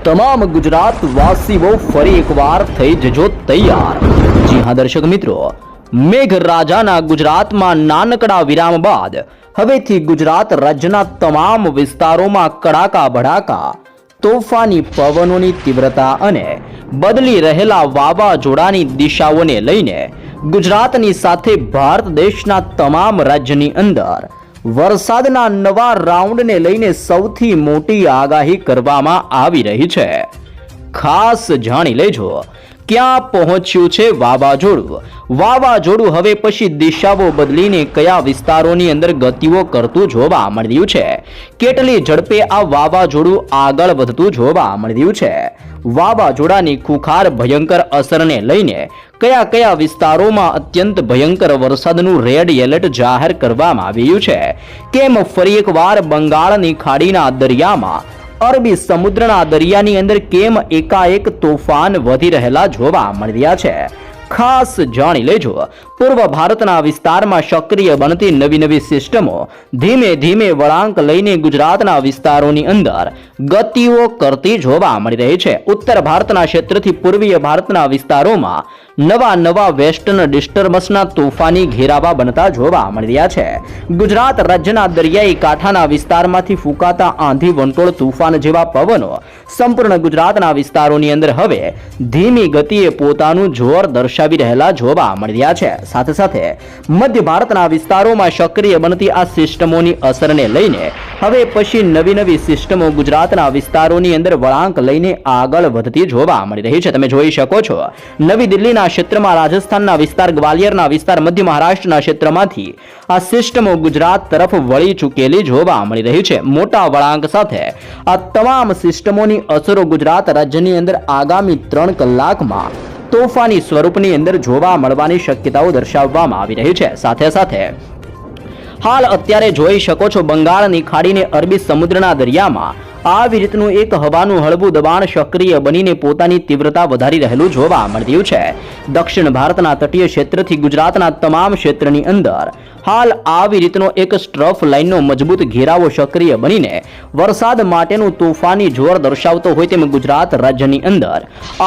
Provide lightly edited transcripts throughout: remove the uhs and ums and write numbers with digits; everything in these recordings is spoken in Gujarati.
તમામ ગુજરાતવાસીઓ ફરી એકવાર થઈ જજો તૈયાર। જી હા દર્શક મિત્રો, મેઘરાજાના ગુજરાતમાં નાનકડા વિરામ બાદ હવેથી ગુજરાત રાજ્યના તમામ વિસ્તારોમાં કડાકા ભડાકા, તોફાની પવનોની તીવ્રતા અને બદલી રહેલા વાવાઝોડાની દિશાઓને લઈને ગુજરાતની સાથે ભારત દેશના તમામ રાજ્યની અંદર વરસાદના નવા રાઉન્ડને લઈને સૌથી મોટી આગાહી કરવામાં આવી રહી છે। ખાસ જાણી લેજો ક્યાં પહોંચ્યું છે વાવાઝોડું। વાવાઝોડું હવે પછી દિશાઓ બદલીને કયા વિસ્તારોની અંદર ગતિઓ કરતું જોવા મળી રહ્યું છે, કેટલી ઝડપે આ વાવાઝોડું આગળ વધતું જોવા મળી રહ્યું છે, વાવાઝોડાની ખુખાર ભયંકર અસરને લઈને કયા કયા વિસ્તારોમાં અત્યંત ભયંકર વરસાદનું રેડ એલર્ટ જાહેર કરવામાં આવ્યું છે, કેમ ફરી એકવાર બંગાળની ખાડીના દરિયામાં, અરબી સમુદ્રના દરિયાની અંદર કેમ એકાએક તોફાન વધી રહેલા જોવા મળી રહ્યા છે, ખાસ જાણી લેજો। પૂર્વ ભારતના વિસ્તારમાં સક્રિય બનતી નવી નવી સિસ્ટમો ધીમે ધીમે વળાંક લઈને ગુજરાતના વિસ્તારોની અંદર ગતિઓ કરતી જોવા મળી રહી છે। ઉત્તર ભારતના ક્ષેત્રથી પૂર્વીય ભારતના વિસ્તારોમાં નવા નવા વેસ્ટર્ન ડિસ્ટર્બન્સના તોફાની ઘેરાવા બનતા જોવા મળી રહ્યા છે। ગુજરાત રાજ્યના દરિયાઈ કાંઠાના વિસ્તારમાંથી ફૂંકાતા આંધી વંટોળ તોફાન જેવા પવનો સંપૂર્ણ ગુજરાતના વિસ્તારોની અંદર હવે ધીમી ગતિએ પોતાનું જોર દર્શાવી રહેલા જોવા મળી રહ્યા છે। સાથે સાથે મધ્ય ભારતના વિસ્તારોમાં સક્રિય બનતી આ સિસ્ટમોની અસરને લઈને હવે પછી નવી નવી સિસ્ટમો ગુજરાતના વિસ્તારોની અંદર વળાંક લઈને આગળ વધતી જોવા મળી રહી છે। તમે જોઈ શકો છો, નવી દિલ્હીના ક્ષેત્રમાં, રાજસ્થાનના વિસ્તાર, ગ્વાલિયરના વિસ્તાર, મધ્ય મહારાષ્ટ્રના ક્ષેત્રમાંથી આ સિસ્ટમો ગુજરાત તરફ વળી ચૂકેલી જોવા મળી રહી છે। મોટા વળાંક સાથે આ તમામ સિસ્ટમોની અસરો ગુજરાત રાજ્યની અંદર આગામી 3 કલાકમાં તોફાની સ્વરૂપની અંદર જોવા મળવાની શક્યતાઓ દર્શાવવામાં આવી રહી છે। સાથે સાથે હાલ અત્યારે જોઈ શકો છો, બંગાળની ખાડીને અરબી સમુદ્રના દરિયામાં આવી રીતનું એક હવાનું હળવું દબાણ સક્રિય બનીને પોતાની તીવ્રતા વધારી રહેલું જોવા મળી રહ્યું છે। દક્ષિણ ભારતના તટીય ક્ષેત્રથી ગુજરાતના તમામ ક્ષેત્રની અંદર હાલ આવી રીતનો એક સ્ટ્રફ લાઇનનો મજબૂત ઘેરાવો સક્રિય બનીને વરસાદ માટેનું તોફાની જોર દર્શાવતો હોય તેમ ગુજરાત રાજ્યની અંદર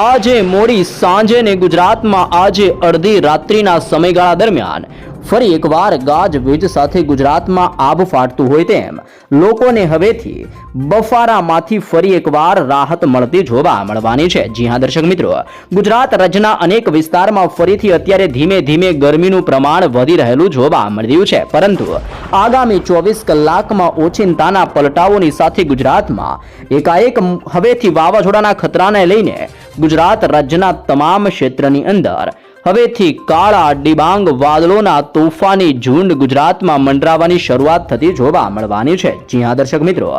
આજે મોડી સાંજે ને ગુજરાતમાં આજે અડધી રાત્રિના સમયગાળા દરમિયાન ફરી એકવાર ગાજવીજ સાથે ગુજરાતમાં આભ ફાટતું હોય તેમ લોકોને હવેથી બફારામાંથી ફરી એકવાર રાહત મળતી જોવા મળવાની છે। જી હા દર્શક મિત્રો, ગુજરાત રાજ્યના અનેક વિસ્તારમાં ફરીથી અત્યારે ધીમે ધીમે ગરમીનું પ્રમાણ વધી રહેલું જોવા મળી રહ્યું છે, પરંતુ આગામી 24 કલાકમાં ઓચિંતાના પલટાઓની સાથે ગુજરાતમાં એકાએક હવેથી વાવાઝોડાના ખતરાને લઈને ગુજરાત રાજ્યના તમામ ક્ષેત્રની અંદર હવેથી કાળા ડિબાંગ વાદળોના તોફાની ઝુંડ ગુજરાતમાં મંડરાવાની શરૂઆત થતી જોવા મળવાની છે। જી હા દર્શક મિત્રો,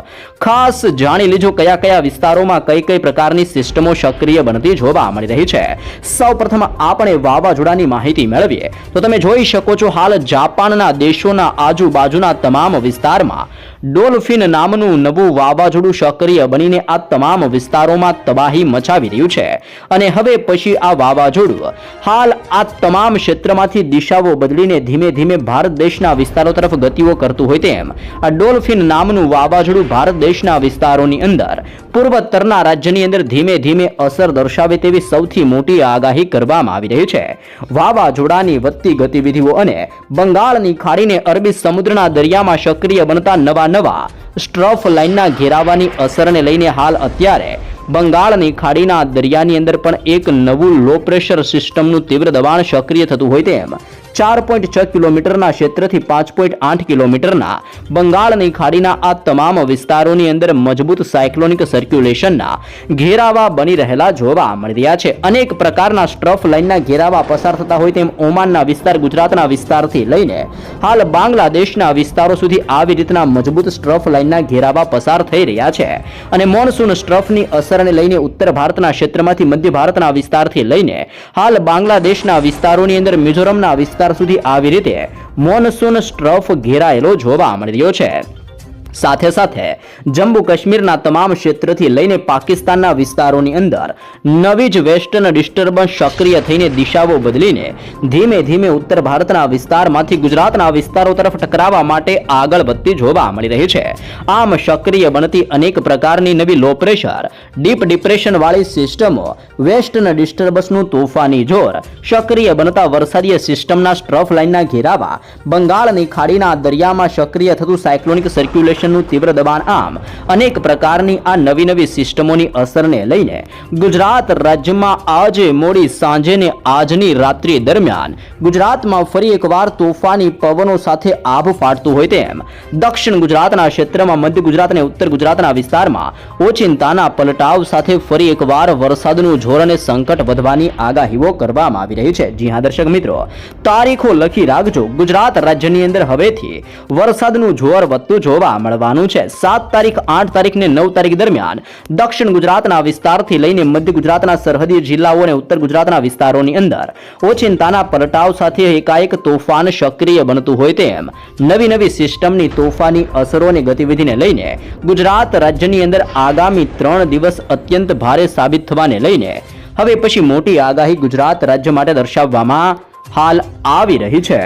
ખાસ જાણી લીજો કયા કયા વિસ્તારોમાં કઈ કઈ પ્રકારની સિસ્ટમો સક્રિય બનતી જોવા મળી રહી છે। સૌપ્રથમ આપણે વાવાઝોડાની માહિતી મેળવીએ તો તમે જોઈ શકો છો, હાલ જાપાનના દેશોના આજુબાજુના તમામ વિસ્તારમાં ડોલ્ફિન નામનું નવું વાવાઝોડું સક્રિય બનીને આ તમામ વિસ્તારોમાં તબાહી મચાવી રહ્યું છે, અને હવે પછી આ વાવાઝોડું હાલ આ તમામ ક્ષેત્રમાંથી દિશાઓ બદલીને ધીમે ધીમે ભારત દેશના વિસ્તારો તરફ ગતિઓ કરતું હોય તેમ આ ડોલ્ફિન નામનું વાવાઝોડું ભારત દેશના વિસ્તારોની અંદર પૂર્વોત્તરના રાજ્યની અંદર ધીમે ધીમે અસર દર્શાવે તેવી સૌથી મોટી આગાહી કરવામાં આવી રહી છે। વાવાઝોડાની વધતી ગતિવિધિઓ અને બંગાળની ખાડીને અરબી સમુદ્રના દરિયામાં સક્રિય બનતા નવા સ્ટ્રફ લાઇનના ઘેરાવાની અસરને લઈને હાલ અત્યારે બંગાળની ખાડીના દરિયાની અંદર પણ એક નવું લો પ્રેશર સિસ્ટમનું તીવ્ર દબાણ સક્રિય થતું હોય તેમ 4.6 કિલોમીટરના ક્ષેત્રથી 5.8 કિલોમીટરના બંગાળની ખાડીના આ તમામ વિસ્તારોની અંદર મજબૂત સાયક્લોનિક સર્ક્યુલેશનના ઘેરાવા બની રહેલા જોવા મળી રહ્યા છે। અનેક પ્રકારના સ્ટ્રફ લાઇનના ઘેરાવા પસાર થતા હોય તેમ ઓમાનના વિસ્તાર, ગુજરાતના વિસ્તારથી લઈને હાલ બાંગ્લાદેશના વિસ્તારો સુધી આવી રીતના મજબૂત સ્ટ્રફ લાઇનના ઘેરાવા પસાર થઈ રહ્યા છે, અને મોનસૂન સ્ટ્રફની અસરને લઈને ઉત્તર ભારતના ક્ષેત્રમાંથી મધ્ય ભારતના વિસ્તારથી લઈને હાલ બાંગ્લાદેશના વિસ્તારોની અંદર મિઝોરમના વિસ્તાર સુધી આવી રીતે મોનસૂન સ્ટ્રફ ઘેરાયેલો જોવા મળી રહ્યો છે। સાથે સાથે જમ્મુ કાશ્મીરના તમામ ક્ષેત્રથી લઈને પાકિસ્તાનના વિસ્તારોની અંદર નવી જ વેસ્ટર્ન ડિસ્ટર્બન્સ સક્રિય થઈને દિશાઓ બદલીને ધીમે ધીમે ઉત્તર ભારતના વિસ્તારમાંથી ગુજરાતના વિસ્તારો તરફ ટકરાવવા માટે આગળ વધતી જોવા મળી રહી છે. આમ સક્રિય બનતી અનેક પ્રકારની નવી લો પ્રેશર ડીપ ડિપ્રેશન વાળી સિસ્ટમો, વેસ્ટર્ન ડિસ્ટર્બન્સનું તોફાની જોર, સક્રિય બનતા વરસાદીય સિસ્ટમના સ્ટ્રફ લાઇનના ઘેરાવા, બંગાળની ખાડીના દરિયામાં સક્રિય થતું સાયક્લોનિક સર્ક્યુલેશન નું તીવ્ર દબાણ, આમ અનેક પ્રકારની આ નવી સિસ્ટમોની અસરને લઈને ગુજરાત રાજ્યમાં આજે મોડી સાંજે ને આજની રાત્રિ દરમિયાન ગુજરાતમાં ફરી એકવાર તોફાની પવનો સાથે આભ ફાટતું હોય તેમ દક્ષિણ ગુજરાતના ક્ષેત્રમાં, મધ્ય ગુજરાત અને ઉત્તર ગુજરાતના વિસ્તારમાં ઓચિંતાના પલટાવ સાથે ફરી એકવાર વરસાદનું જોર અને સંકટ વધવાની આગાહીઓ કરવામાં આવી રહી છે. જી હા દર્શક મિત્રો, તારીખો લખી રાખજો. ગુજરાત રાજ્યની અંદર હવેથી વરસાદનું જોર વધતું જોવા મળવાનું છે. 7 તારીખ, 8 તારીખ ને 9 તારીખ દરમિયાન દક્ષિણ ગુજરાતના વિસ્તારથી લઈને મધ્ય ગુજરાતના સરહદી જિલ્લાઓ અને ઉત્તર ગુજરાતના વિસ્તારોની અંદર ઓચિંતાના પલટાવ સાથે એકાએક તોફાન સક્રિય બનતું હોય તેમ નવી સિસ્ટમની તોફાની અસરો અને ગતિવિધિને લઈને ગુજરાત રાજ્યની અંદર આગામી 3 દિવસ અત્યંત ભારે સાબિત થવાને લઈને હવે પછી મોટી આગાહી ગુજરાત રાજ્ય માટે દર્શાવવામાં હાલ આવી રહી છે.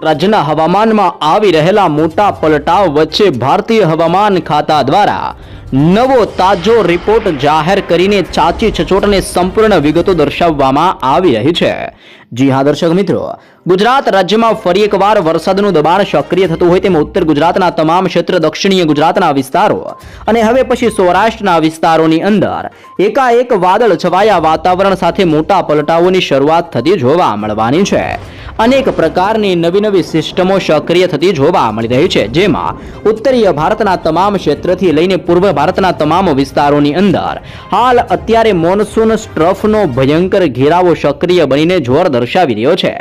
રાજ્યના હવામાનમાં આવી રહેલા મોટા પલટાવ વચ્ચે ભારતીય હવામાન ખાતા દ્વારા નવો તાજો રિપોર્ટ જાહેર કરીને ચાચી છચોટ અને સંપૂર્ણ વિગતો દર્શાવવામાં આવી રહી છે. જી હા દર્શક મિત્રો, ગુજરાત રાજ્યમાં ફરી એકવાર વરસાદનું દબાણ સક્રિય થતું હોય તેમ ઉત્તર ગુજરાતના તમામ ક્ષેત્ર, દક્ષિણીય ગુજરાતના વિસ્તારો અને હવે પછી સૌરાષ્ટ્રના વિસ્તારોની અંદર એકાએક વાદળ છવાયા વાતાવરણ સાથે મોટા પલટાવોની શરૂઆત થતી જોવા મળવાની છે. અનેક પ્રકારની નવી સિસ્ટમો સક્રિય થતી જોવા મળી રહી છે, જેમાં ઉત્તરીય ભારતના તમામ ક્ષેત્રથી લઈને પૂર્વ ભારતના તમામ વિસ્તારોની અંદર હાલ અત્યારે મોનસૂન સ્ટ્રફનો ભયંકર ઘેરાવો સક્રિય બનીને જોર દર્શાવી રહ્યો છે.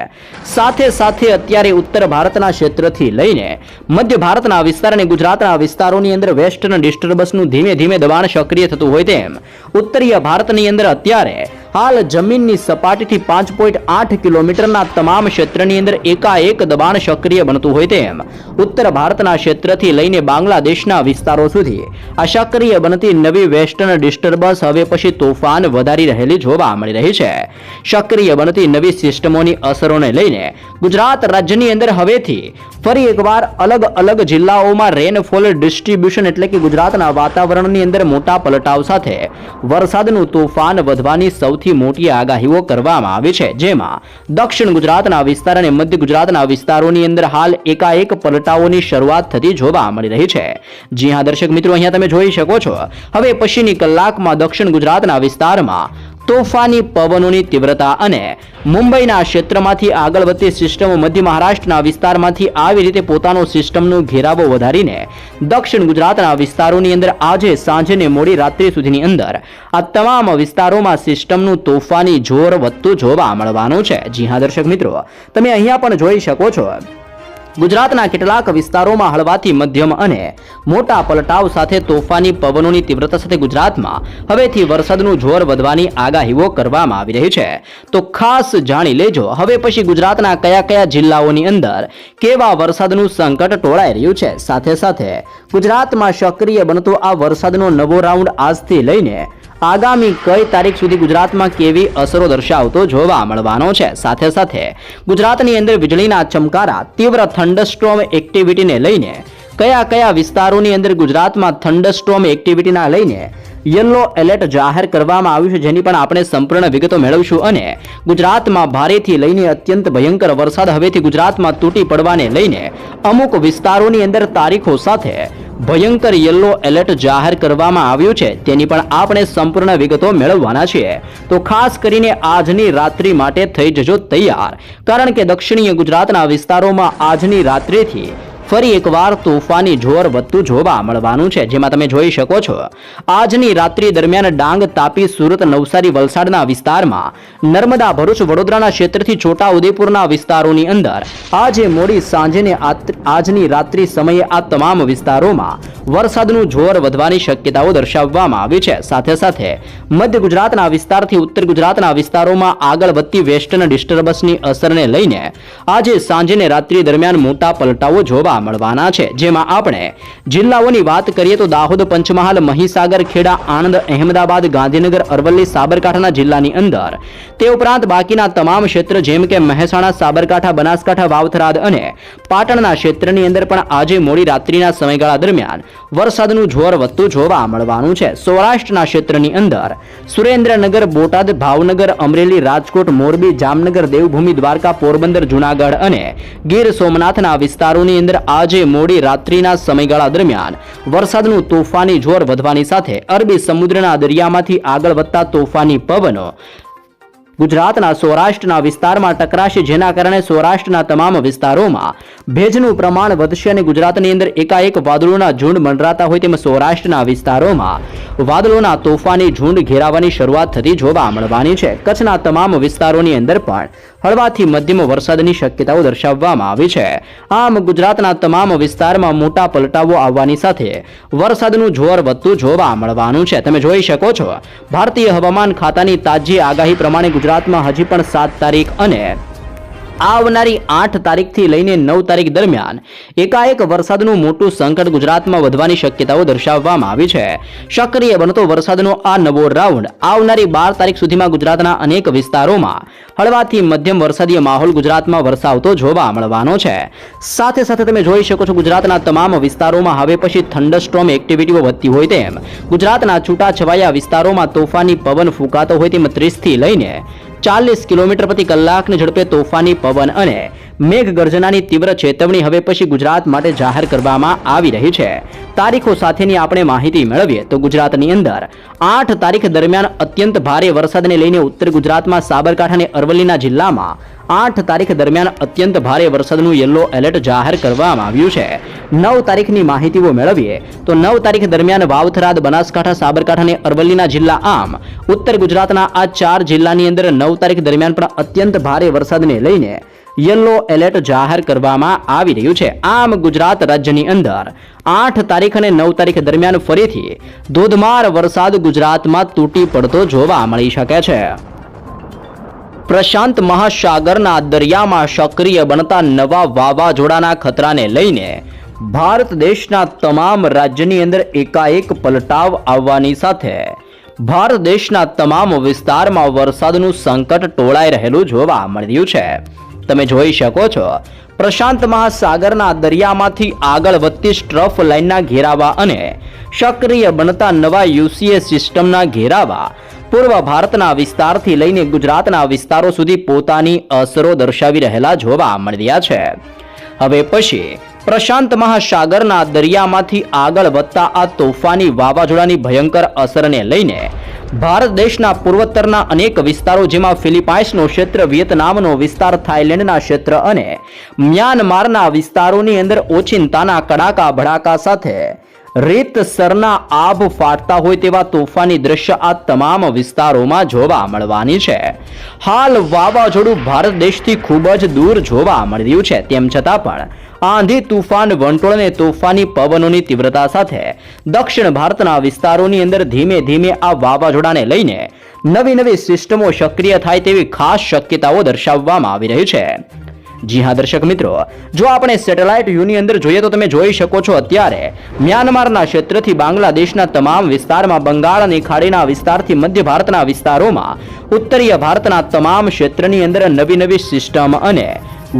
સાથે સાથે અત્યારે ઉત્તર ભારતના ક્ષેત્રથી લઈને મધ્ય ભારતના વિસ્તાર અને ગુજરાતના વિસ્તારોની અંદર વેસ્ટર્ન ડિસ્ટર્બન્સનું ધીમે ધીમે દબાણ સક્રિય થતું હોય તેમ ઉત્તરીય ભારતની અંદર અત્યારે હાલ જમીનની સપાટીથી 5.8 કિલોમીટરના તમામ ક્ષેત્રની અંદર એકાએક દબાણ સક્રિય બનતું હોય તેમ ઉત્તર ભારતના ક્ષેત્રથી લઈને બાંગ્લાદેશના વિસ્તારો સુધી આ સક્રિય બનતી નવી વેસ્ટર્ન ડિસ્ટર્બન્સ હવે પછી તોફાન વધારી રહેલી જોવા મળી રહી છે. સક્રિય બનતી નવી સિસ્ટમોની અસરોને લઈને ગુજરાત રાજ્યની અંદર હવેથી ફરી એકવાર અલગ જિલ્લાઓમાં રેનફોલ ડિસ્ટ્રીબ્યુશન એટલે કે ગુજરાતના વાતાવરણની અંદર મોટા પલટાવ સાથે વરસાદનું તોફાન વધવાની સૌથી મોટી આગાહીઓ કરવામાં આવી છે, જેમાં દક્ષિણ ગુજરાતના વિસ્તાર અને મધ્ય ગુજરાતના વિસ્તારોની અંદર હાલ એકાએક પલટાઓની શરૂઆત થતી જોવા મળી રહી છે. જી હા દર્શક મિત્રો, અહીંયા તમે જોઈ શકો છો હવે પછીની કલાકમાં દક્ષિણ ગુજરાતના વિસ્તારમાં તોફાની પવનોની તીવ્રતા અને મુંબઈના ક્ષેત્રમાંથી આગળ વધતી સિસ્ટમો મધ્ય મહારાષ્ટ્રના વિસ્તારમાંથી આવી રીતે પોતાનો સિસ્ટમનો ઘેરાવો વધારીને દક્ષિણ ગુજરાતના વિસ્તારોની અંદર આજે સાંજે ને મોડી રાત્રિ સુધીની અંદર આ તમામ વિસ્તારોમાં સિસ્ટમનું તોફાની જોર વધતું જોવા મળવાનું છે. જી હા દર્શક મિત્રો, તમે અહીંયા પણ જોઈ શકો છો ગુજરાતના કેટલાક વિસ્તારોમાં હળવાથી મધ્યમ અને મોટા પલટાવ સાથે તોફાની પવનોની તીવ્રતા સાથે ગુજરાતમાં હવેથી વરસાદનું જોર વધવાની આગાહીઓ કરવામાં આવી રહી છે. તો ખાસ જાણી લેજો હવે પછી ગુજરાતના કયા જિલ્લાઓની અંદર કેવા વરસાદનું સંકટ ટોળાઈ રહ્યું છે. સાથે સાથે ગુજરાતમાં સક્રિય બનતો આ વરસાદનો નવો રાઉન્ડ આજથી લઈને આગામી કઈ તારીખ સુધી ગુજરાતમાં કેવી અસરો દર્શાવતો જોવા મળવાનો છે. સાથે સાથે ગુજરાતની અંદર વીજળીના ચમકારા, તીવ્ર થંડરસ્ટોર્મ એક્ટિવિટીને લઈને કયા વિસ્તારોની અંદર ગુજરાતમાં થંડરસ્ટોર્મ એક્ટિવિટીના લઈને યલો એલર્ટ જાહેર કરવામાં આવ્યું છે, જેની પણ આપણે સંપૂર્ણ વિગતો મેળવશું. અને ગુજરાતમાં ભારેથી લઈને અત્યંત ભયંકર વરસાદ હવેથી ગુજરાતમાં તૂટી પડવાને લઈને અમુક વિસ્તારોની અંદર તારીખો સાથે ભયંકર યલો એલર્ટ જાહેર કરવામાં આવ્યું છે, તેની પણ આપણે સંપૂર્ણ વિગતો મેળવવાના છીએ. તો ખાસ કરીને આજની રાત્રિ માટે થઈ જજો તૈયાર, કારણ કે દક્ષિણીય ગુજરાતના વિસ્તારોમાં આજની રાત્રિથી ફરી એકવાર તોફાની જોર વધતું જોવા મળવાનું છે, જેમાં તમે જોઈ શકો છો આજની રાત્રિ દરમિયાન ડાંગ, તાપી, સુરત, નવસારી, વલસાડના વિસ્તારમાં, નર્મદા, ભરૂચ, વડોદરાના ક્ષેત્રથી છોટા ઉદેપુરના વિસ્તારોની અંદર આજે મોડી સાંજે ને આજની રાત્રિ સમયે આ તમામ વિસ્તારોમાં વરસાદનું જોર વધવાની શક્યતાઓ દર્શાવવામાં આવી છે. સાથે સાથે મધ્ય ગુજરાતના વિસ્તારથી ઉત્તર ગુજરાતના વિસ્તારોમાં આગળ વધતી વેસ્ટર્ન ડિસ્ટર્બન્સની અસરને લઈને આજે સાંજે ને રાત્રિ દરમિયાન મોટા પલટાઓ જોવા મળવાના છે, જેમાં આપણે જિલ્લાઓની વાત કરીએ તો દાહોદ, પંચમહાલ, મહીસાગર, ખેડા, આણંદ, અહેમદાબાદ, ગાંધીનગર, અરવલ્લી, સાબરકાંઠાના જિલ્લાની અંદર તે ઉપરાંત બાકીના તમામ ક્ષેત્ર જેમ કે મહેસાણા, સાબરકાંઠા, બનાસકાંઠા, વાવથરાદ અને પાટણના ક્ષેત્રની અંદર પણ આજે મોડી રાત્રિના સમયગાળા દરમિયાન વરસાદનું જોર વધતું જોવા મળવાનું છે. સૌરાષ્ટ્રના ક્ષેત્રની અંદર સુરેન્દ્રનગર, બોટાદ, ભાવનગર, અમરેલી, રાજકોટ, મોરબી, જામનગર, દેવભૂમિ, દ્વારકા, પોરબંદર, જૂનાગઢ અને ગીર સોમનાથના વિસ્તારોની અંદર આજે મોડી રાત્રિના સમયગાળા દરમિયાન વરસાદનું તોફાની જોર વધવાની સાથે અરબી સમુદ્રના દરિયામાંથી આગળ વધતા તોફાની પવનો ગુજરાતના સૌરાષ્ટ્રના વિસ્તારમાં ટકરાશે, જેના કારણે સૌરાષ્ટ્રના તમામ વિસ્તારોમાં ભેજનું પ્રમાણ વધશે અને ગુજરાતની અંદર એકાએક વાદળોના ઝુંડ મંડરાતા હોય તેમ સૌરાષ્ટ્રના વિસ્તારોમાં વાદળોના તોફાની ઝુંડ ઘેરાવાની શરૂઆત થતી જોવા મળવાની છે. કચ્છના તમામ વિસ્તારોની અંદર પણ હળવાથી મધ્યમ વરસાદની શક્યતાઓ દર્શાવવામાં આવી છે. આમ ગુજરાતના તમામ વિસ્તારમાં મોટા પલટાવો આવવાની સાથે વરસાદનું જોર વધતું જોવા મળવાનું છે. તમે જોઈ શકો છો ભારતીય હવામાન ખાતાની તાજી આગાહી પ્રમાણે ગુજરાતમાં હજી પણ 7 તારીખ અને આવનારી 8 તારીખથી લઈને 9 તારીખ દરમિયાન એકાએક વરસાદનું મોટું સંકટ ગુજરાતમાં વધવાની શક્યતાઓ દર્શાવવામાં આવી છે. સક્રિય બનતો વરસાદનો આ નવો રાઉન્ડ આવનારી 12 તારીખ સુધીમાં ગુજરાતના અનેક વિસ્તારોમાં હળવાથી મધ્યમ વરસાદીય માહોલ ગુજરાતમાં વરસાવતો જોવા મળવાનો છે. સાથે સાથે તમે જોઈ શકો છો ગુજરાતના તમામ વિસ્તારોમાં હવે પછી થંડરસ્ટોર્મ એક્ટિવિટીઓ વધતી હોય તેમ ગુજરાતના છૂટાછવાયા વિસ્તારોમાં તોફાની પવન ફૂંકાતો હોય તેમ 30 થી લઈને 40 કિલોમીટર પ્રતિ કલાકની ઝડપે તોફાની પવન અને મેઘગર્જનાની તીવ્ર ચેતવણી હવે પછી ગુજરાત માટે જાહેર કરવામાં આવી રહી છે. તારીખો સાથેની આપણે માહિતી મેળવીએ તો ગુજરાતની અંદર 8 તારીખ દરમિયાન અત્યંત ભારે વરસાદને લઈને ઉત્તર ગુજરાતમાં સાબરકાંઠા અને અરવલ્લીના જિલ્લામાં 8 તારીખ દરમિયાન અત્યંત ભારે વરસાદનું યલો એલર્ટ જાહેર કરવામાં આવ્યું છે. 9 તારીખની માહિતીઓ મેળવીએ તો 9 તારીખ દરમિયાન વાવથરાદ, બનાસકાંઠા, સાબરકાંઠા અને અરવલ્લીના જિલ્લા આમ ઉત્તર ગુજરાતના આ 4 જિલ્લાની અંદર 9 તારીખ દરમિયાન પણ અત્યંત ભારે વરસાદને લઈને યલો એલર્ટ જાહેર કરવામાં આવી રહ્યું છે. આમ ગુજરાત રાજ્યની અંદર 8 તારીખ અને 9 તારીખ દરમિયાન ફરીથી ધોધમાર વરસાદ ગુજરાતમાં તૂટી પડતો જોવા મળી શકે છે. પ્રશાંત મહાસાગરના દરિયામાં સક્રિય બનતા નવા વાવાઝોડાના ખતરાને લઈને ભારત દેશના તમામ રાજ્યની અંદર એકાએક પલટાવ આવવાની સાથે ભારત દેશના તમામ વિસ્તારમાં વરસાદનું સંકટ ટોળાઈ રહેલું જોવા મળી રહ્યું છે. તમે જોઈ શકો છો પ્રશાંત મહાસાગરના દરિયામાંથી આગળ વધતી સ્ટ્રફ લાઇનના ઘેરાવા અને સક્રિય બનતા નવા યુસીએ સિસ્ટમના ઘેરાવા પૂર્વ ભારતના વિસ્તારથી લઈને ગુજરાતના વિસ્તારો સુધી પોતાની અસરો દર્શાવી રહેલા જોવા મળી રહ્યા છે. હવે પછી પ્રશાંત મહાસાગરના દરિયામાંથી આગળ વધતા આ તોફાની વાવાઝોડાની ભયંકર અસરને લઈને ભારત દેશના પૂર્વોત્તરના અનેક વિસ્તારો જેમાં ફિલિપાઇન્સનો ક્ષેત્ર, વિયેતનામનો વિસ્તાર, થાઇલેન્ડના ક્ષેત્ર અને મ્યાનમારના વિસ્તારોની અંદર ઓચિંતાના કડાકા ભડાકા સાથે રીતસરના આભ ફાટતા હોય તેવા તોફાની દ્રશ્ય આ તમામ વિસ્તારોમાં જોવા મળવાની છે. હાલ વાવાઝોડું ભારત દેશથી ખૂબ જ દૂર જોવા મળી રહ્યું છે. તેમ છતાં પણ આંધી, તુફાન, વંટોળ અને તોફાની પવનોની તીવ્રતા સાથે દક્ષિણ ભારતના વિસ્તારોની અંદર ધીમે ધીમે આ વાવાઝોડાને લઈને નવી સિસ્ટમો સક્રિય થાય તેવી ખાસ શક્યતાઓ દર્શાવવામાં આવી રહી છે. જી હા દર્શક મિત્રો, જો આપણે સેટેલાઇટ વ્યૂની અંદર જોઈએ તો તમે જોઈ શકો છો અત્યારે મ્યાનમારના ક્ષેત્રથી બાંગ્લાદેશના તમામ વિસ્તારમાં, બંગાળની ખાડીના વિસ્તારથી મધ્ય ભારતના વિસ્તારોમાં, ઉત્તરીય ભારતના તમામ ક્ષેત્રની અંદર નવી સિસ્ટમ અને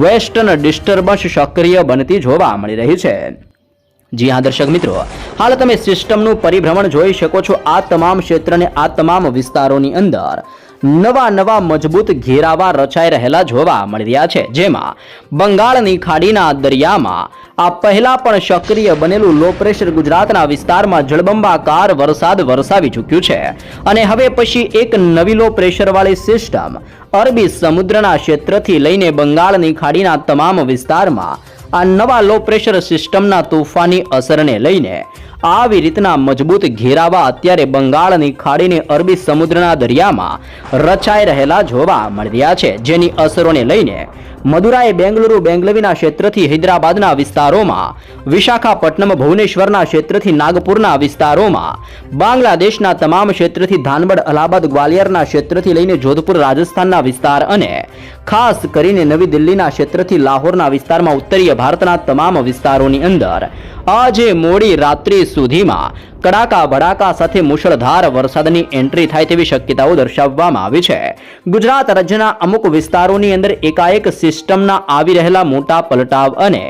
વેસ્ટર્ન ડિસ્ટર્બન્સ સક્રિય બનતી જોવા મળી રહી છે. જી હા દર્શક મિત્રો, હાલ તમે સિસ્ટમનું પરિભ્રમણ જોઈ શકો છો. આ તમામ ક્ષેત્ર અને આ તમામ વિસ્તારોની અંદર નવા મજબૂત ઘેરાવા રચાઈ રહેલા જોવા મળી રહ્યા છે, જેમાં બંગાળની ખાડીના દરિયામાં આ પહેલા પણ સક્રિય બનેલું લો પ્રેશર ગુજરાતના વિસ્તારમાં જળબંબાકાર વરસાદ વરસાવી ચૂક્યું છે અને હવે પછી એક નવી લો પ્રેશરવાળી સિસ્ટમ અરબી સમુદ્રના ક્ષેત્રથી લઈને બંગાળની ખાડીના તમામ વિસ્તારમાં આ નવા લો પ્રેશર સિસ્ટમના તોફાની અસરને લઈને આવી રીતના મજબૂત ઘેરાવા અત્યારે બંગાળની ખાડીને અરબી સમુદ્રના દરિયામાં રચાઈ રહેલા જોવા મળી રહ્યા છે, જેની અસરોને લઈને મદુરાઈ બેંગલુરુ બેંગલવીના ક્ષેત્રથી હૈદરાબાદના વિસ્તારોમાં, વિશાખાપટ્ટનમ ભુવનેશ્વરના ક્ષેત્રથી નાગપુરના વિસ્તારોમાં, બાંગ્લાદેશના તમામ ક્ષેત્રથી ધાનબડ અલ્હાબાદ ગ્વાલિયરના ક્ષેત્રથી લઈને જોધપુર રાજસ્થાનના વિસ્તાર અને ખાસ કરીને નવી દિલ્હીના ક્ષેત્રથી લાહોરના વિસ્તારમાં ઉત્તરીય ભારતના તમામ વિસ્તારોની અંદર આજે મોડી રાત્રિ સુધીમાં કડાકા ભડાકા સાથે મુશળધાર વરસાદની એન્ટ્રી થાય તેવી શક્યતાઓ દર્શાવવામાં આવી છે. ગુજરાત રાજ્યના અમુક વિસ્તારોની અંદર એકાએક સિસ્ટમના આવી રહેલા મોટા પલટાવ અને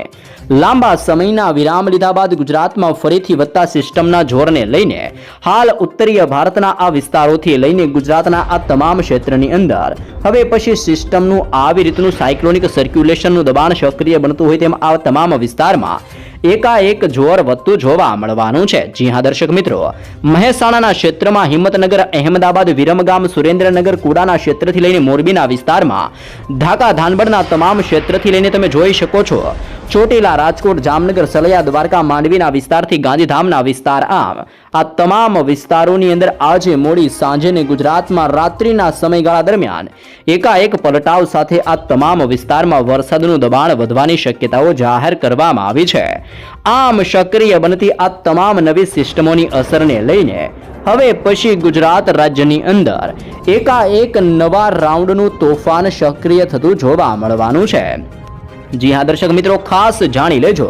લાંબા સમયના વિરામ લીધા બાદ ગુજરાતમાં ફરીથી વધતા સિસ્ટમના જોરને લઈને હાલ ઉત્તરીય ભારતના આ વિસ્તારોથી લઈને ગુજરાતના આ તમામ ક્ષેત્રની અંદર હવે પછી સિસ્ટમનું આવી રીતનું સાયક્લોનિક સર્ક્યુલેશનનું દબાણ સક્રિય બનતું હોય તેમ આ તમામ વિસ્તારમાં એકાએક જોર વધતું જોવા મળવાનું છે. જી હા દર્શક મિત્રો, મહેસાણાના ક્ષેત્રમાં હિંમતનગર, અહેમદાબાદ, વિરમગામ, સુરેન્દ્રનગર, કુડાના ક્ષેત્રથી લઈને મોરબીના વિસ્તારમાં, ઢાકા, ધાનબડના તમામ ક્ષેત્રથી લઈને તમે જોઈ શકો છો ચોટીલા, રાજકોટ, જામનગર, સલયા, દ્વારકા, માંડવીના વિસ્તારથી ગાંધીધામના વિસ્તાર, આમ આ તમામ વિસ્તારોની અંદર આજે મોડી સાંજે ને ગુજરાતમાં રાત્રિના સમયગાળા દરમિયાન એકાએક પલટાવ સાથે આ તમામ વિસ્તારમાં વરસાદનું દબાણ વધવાની શક્યતાઓ જાહેર કરવામાં આવી છે. આમ સક્રિય બનતી આ તમામ નવી સિસ્ટમોની અસરને લઈને હવે પછી ગુજરાત રાજ્યની અંદર એકાએક નવા રાઉન્ડનું તોફાન સક્રિય થતું જોવા મળવાનું છે. જી હા દર્શક મિત્રો, ખાસ જાણી લેજો,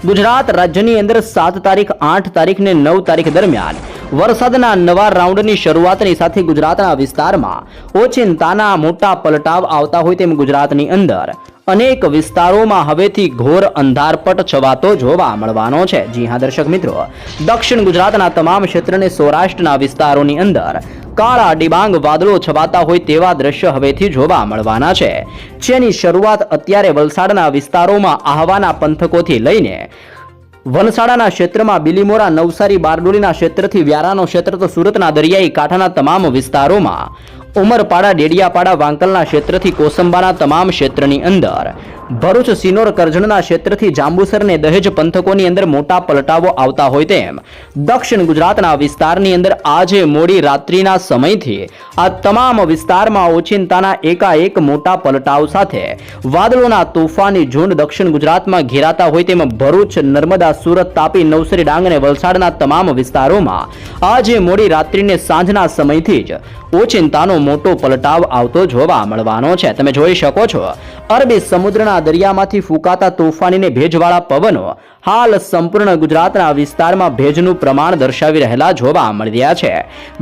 ગુજરાત રાજ્યની અંદર 7 તારીખ, 8 તારીખ ને 9 તારીખ દરમિયાન વરસાદના નવા રાઉન્ડની શરૂઆતની સાથે ગુજરાતના વિસ્તારમાં ઓચિંતાના મોટા પલટાવ આવતા હોય તેમ ગુજરાતની અંદર અનેક વિસ્તારોમાં હવેથી ઘોર અંધારપટ છવાતો જોવા મળવાનો છે. જી હા દર્શક મિત્રો, દક્ષિણ ગુજરાતના તમામ ક્ષેત્રને સૌરાષ્ટ્રના વિસ્તારોની અંદર કાળા ડિબાંગ વાદળો છવાતા હોય તેવા દ્રશ્ય હવેથી જોવા મળવાના છે. જેની શરૂઆત અત્યારે વલસાડના વિસ્તારોમાં આહવાના પંથકોથી લઈને વલસાડાના ક્ષેત્રમાં બિલીમોરા, નવસારી, બારડોલીના ક્ષેત્રથી વ્યારાનો ક્ષેત્ર તો સુરતના દરિયાઈ કાંઠાના તમામ વિસ્તારોમાં, ઉમરપાડા, ડેડિયાપાડા, વાંકલના ક્ષેત્રથી કોસંબાના તમામ ક્ષેત્રની અંદર, ભરૂચ, સિનોર, કરજણના ક્ષેત્રથી જાંબુસર ને દહેજ પંથકોની અંદર મોટા પલટાવો આવતા હોય તેમ દક્ષિણ ગુજરાતના વિસ્તારની અંદર આજે મોડી રાત્રિના સમયથી આ તમામ વિસ્તારમાં ઓચિંતાના એકાએક મોટા પલટાવ સાથે વાદળોના તોફાની ઝુંડ દક્ષિણ ગુજરાતમાં ઘેરાતા હોય તેમ ભરૂચ, નર્મદા, સુરત, તાપી, નવસારી, ડાંગ અને વલસાડના તમામ વિસ્તારોમાં આજે મોડી રાત્રિને સાંજના સમયથી જ ઓચિંતાનો મોટો પલટાવ આવતો જોવા મળવાનો છે. તમે જોઈ શકો છો અરબી સમુદ્રના દરિયામાંથી ફૂંકાતા તોફાની ને ભેજવાળા પવનો હાલ સંપૂર્ણ ગુજરાતના વિસ્તારમાં ભેજનું પ્રમાણ દર્શાવી રહેલા જોવા મળી રહ્યા છે.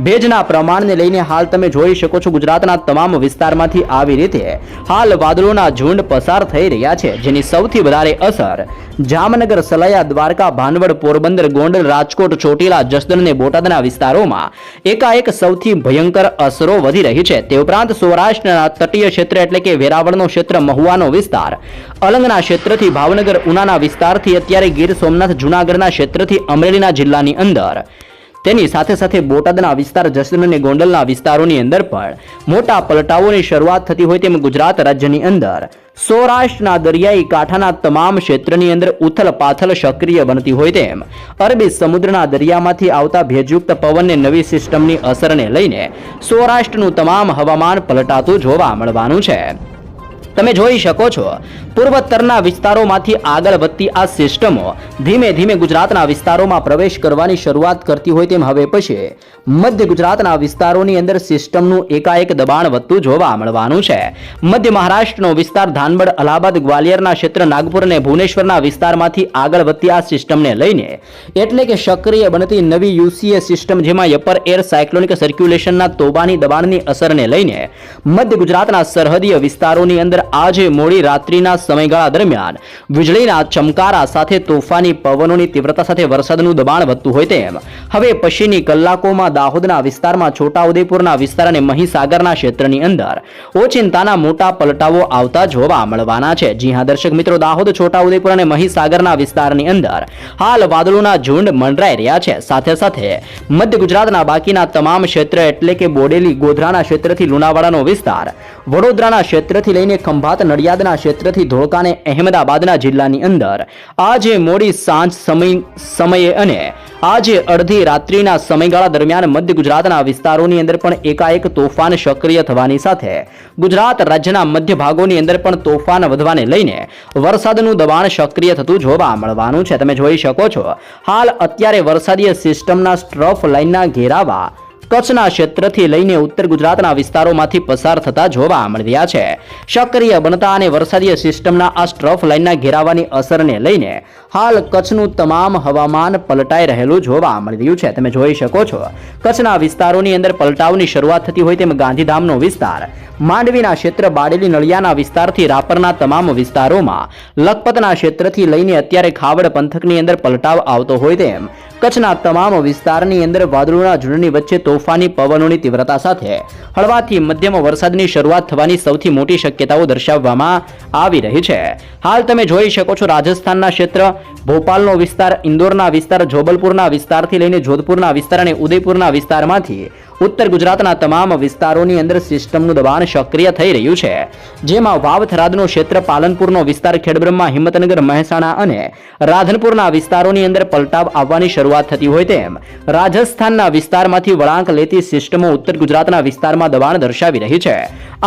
ભેજના પ્રમાણને લઈને હાલ તમે જોઈ શકો છો ગુજરાતના તમામ વિસ્તારમાંથી આવી રીતે હાલ વાદળોના ઝુંડ પસાર થઈ રહ્યા છે, જેની સૌથી વધારે અસર જામનગર, સલાયા, દ્વારકા, ભાનવડ, પોરબંદર, ગોંડલ, રાજકોટ, ચોટીલા, જસદણ અને બોટાદના વિસ્તારોમાં એકાએક સૌથી ભયંકર અસરો વધી રહી છે. તે ઉપરાંત સૌરાષ્ટ્રના તટીય ક્ષેત્ર એટલે કે વેરાવળનો ક્ષેત્ર, મહુવાનો વિસ્તાર, અલંગના ક્ષેત્રથી ભાવનગર, ઉનાના વિસ્તારથી અત્યારે ગીર સોમનાથ, જૂનાગઢના ક્ષેત્રથી અમરેલીના જિલ્લાની અંદર, તેની સાથે સાથે બોટાદના વિસ્તાર, જસદણ અને ગોંડલના વિસ્તારોની અંદર પણ મોટા પલટાવોની શરૂઆત થતી હોય તેમ ગુજરાત રાજ્યની અંદર સૌરાષ્ટ્રના દરિયાઈ કાંઠાના તમામ ક્ષેત્રની અંદર ઉથલ પાથલ સક્રિય બનતી હોય તેમ અરબી સમુદ્રના દરિયામાંથી આવતા ભેજયુક્ત પવનને નવી સિસ્ટમની અસરને લઈને સૌરાષ્ટ્રનું તમામ હવામાન પલટાતું જોવા મળવાનું છે. તમે જોઈ શકો છો પૂર્વોત્તરના વિસ્તારોમાંથી આગળ વધતી આ સિસ્ટમો ધીમે ધીમે ગુજરાતના વિસ્તારોમાં પ્રવેશ કરવાની શરૂઆત કરતી હોય તેમ હવે પછી મધ્ય ગુજરાતના વિસ્તારોની અંદર સિસ્ટમનું એકાએક દબાણ વધતું જોવા મળવાનું છે. મધ્ય મહારાષ્ટ્રનો વિસ્તાર, ધાનબડ, અલ્હાબાદ, ગ્વાલિયરના ક્ષેત્ર, નાગપુર અને ભુવનેશ્વરના વિસ્તારમાંથી આગળ વધતી આ સિસ્ટમને લઈને એટલે કે સક્રિય બનતી નવી યુસીએ સિસ્ટમ, જેમાં અપર એર સાયક્લોનિક સર્ક્યુલેશનના તોબાની દબાણની અસરને લઈને મધ્ય ગુજરાતના સરહદીય વિસ્તારોની અંદર આજે મોડી રાત્રિના સમયગાળા દરમિયાન વીજળીના ચમકારા સાથે તોફાની પવનોની તીવ્રતા સાથે વરસાદનું દબાણ વધતું હોય તેમ હવે પછીની કલાકોમાં દાહોદના વિસ્તારમાં, છોટાઉદેપુરના વિસ્તાર અને મહીસાગરના ક્ષેત્રની અંદર ઓચિંતાના મોટા પલટાવો આવતા જોવા મળવાના છે. જી હા દર્શક મિત્રો, દાહોદ, છોટાઉદેપુર અને મહીસાગરના વિસ્તારની અંદર હાલ વાદળોના ઝુંડ મંડરાઈ રહ્યા છે. સાથે સાથે મધ્ય ગુજરાતના બાકીના તમામ ક્ષેત્ર એટલે કે બોડેલી, ગોધરાના ક્ષેત્રથી લુણાવાડાનો વિસ્તાર, વડોદરાના ક્ષેત્રથી લઈને ખંભાત, નડિયાદના ક્ષેત્રથી ધોળકા અને અહેમદાબાદના જિલ્લાની અંદર આજે મોડી સાંજ સમયે અને આજે અડધી રાત્રિના સમયગાળા દરમિયાન મધ્ય ગુજરાતના વિસ્તારોની અંદર પણ એકાએક તોફાન સક્રિય થવાની સાથે ગુજરાત રાજ્યના મધ્ય ભાગોની અંદર પણ તોફાન વધવાને લઈને વરસાદનું દબાણ સક્રિય થતું જોવા મળવાનું છે. તમે જોઈ શકો છો હાલ અત્યારે વરસાદીય સિસ્ટમના સ્ટ્રફ લાઇનના ઘેરાવા કચ્છના ક્ષેત્રથી લઈને ઉત્તર ગુજરાતના વિસ્તારોમાંથી પસાર થતા જોવા મળી રહ્યા છે. સક્રિય બનતા અને વરસાદીય સિસ્ટમના આ સ્ટ્રફ લાઇનના ઘેરાવાની અસરને લઈને હાલ કચ્છનું તમામ હવામાન પલટાઈ રહેલું જોવા મળી રહ્યું છે. તમે જોઈ શકો છો કચ્છના વિસ્તારોની અંદર પલટાવની શરૂઆત થતી હોય તેમ ગાંધીધામનો વિસ્તાર, માંડવીના ક્ષેત્ર, બારડોલી નળિયાના વિસ્તારથી રાપરના તમામ વિસ્તારોમાં, લખપતના ક્ષેત્રથી લઈને અત્યારે ખાવડ પંથકની અંદર પલટાવ આવતો હોય તેમ કચ્છના તમામ વિસ્તારની અંદર વાદળોના ઝુંડની વચ્ચે તોફાની પવનોની તીવ્રતા સાથે હળવાથી મધ્યમ વરસાદની શરૂઆત થવાની સૌથી મોટી શક્યતાઓ દર્શાવવામાં આવી રહી છે. હાલ તમે જોઈ શકો છો રાજસ્થાનના ક્ષેત્ર, ભોપાલનો વિસ્તાર, ઇન્દોરના વિસ્તાર, જોબલપુરના વિસ્તારથી લઈને જોધપુરના વિસ્તાર અને ઉદયપુરના વિસ્તારમાંથી ઉત્તર ગુજરાતના તમામ વિસ્તારોની અંદર સિસ્ટમનું દબાણ સક્રિય થઈ રહ્યું છે. જેમાં વાવથરાદનો ક્ષેત્ર, પાલનપુરનો વિસ્તાર, ખેડબ્રહ્મા, હિંમતનગર, મહેસાણા અને રાધનપુરના વિસ્તારોની અંદર પલટાવ આવવાની શરૂઆત થતી હોય તેમ રાજસ્થાનના વિસ્તારમાંથી વળાંક લેતી સિસ્ટમો ઉત્તર ગુજરાતના વિસ્તારમાં દબાણ દર્શાવી રહી છે.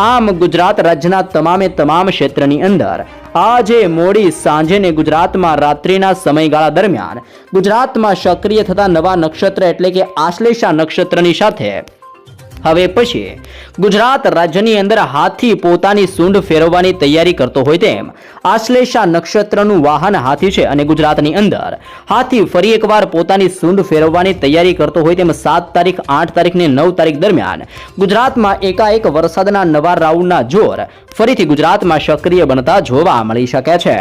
આમ ગુજરાત રાજ્યના તમામે તમામ ક્ષેત્રની અંદર આજે મોડી સાંજે ને ગુજરાતમાં રાત્રિના સમયગાળા દરમિયાન ગુજરાતમાં સક્રિય થતા નવા નક્ષત્ર એટલે કે આશ્લેષા નક્ષત્રની સાથે હવે પછી ગુજરાત રાજ્યની અંદર હાથી પોતાની સૂંઢ ફેરવવાની તૈયારી કરતો હોય તેમ આશ્લેષા નક્ષત્રનું વાહન હાથી છે અને ગુજરાતની અંદર હાથી ફરી એકવાર પોતાની સૂંઢ ફેરવવાની તૈયારી કરતો હોય તેમ 7 તારીખ, 8 તારીખ ને 9 તારીખ દરમિયાન ગુજરાતમાં એકાએક વરસાદના નવા રાઉન્ડના જોર ફરીથી ગુજરાતમાં સક્રિય બનતા જોવા મળી શકે છે.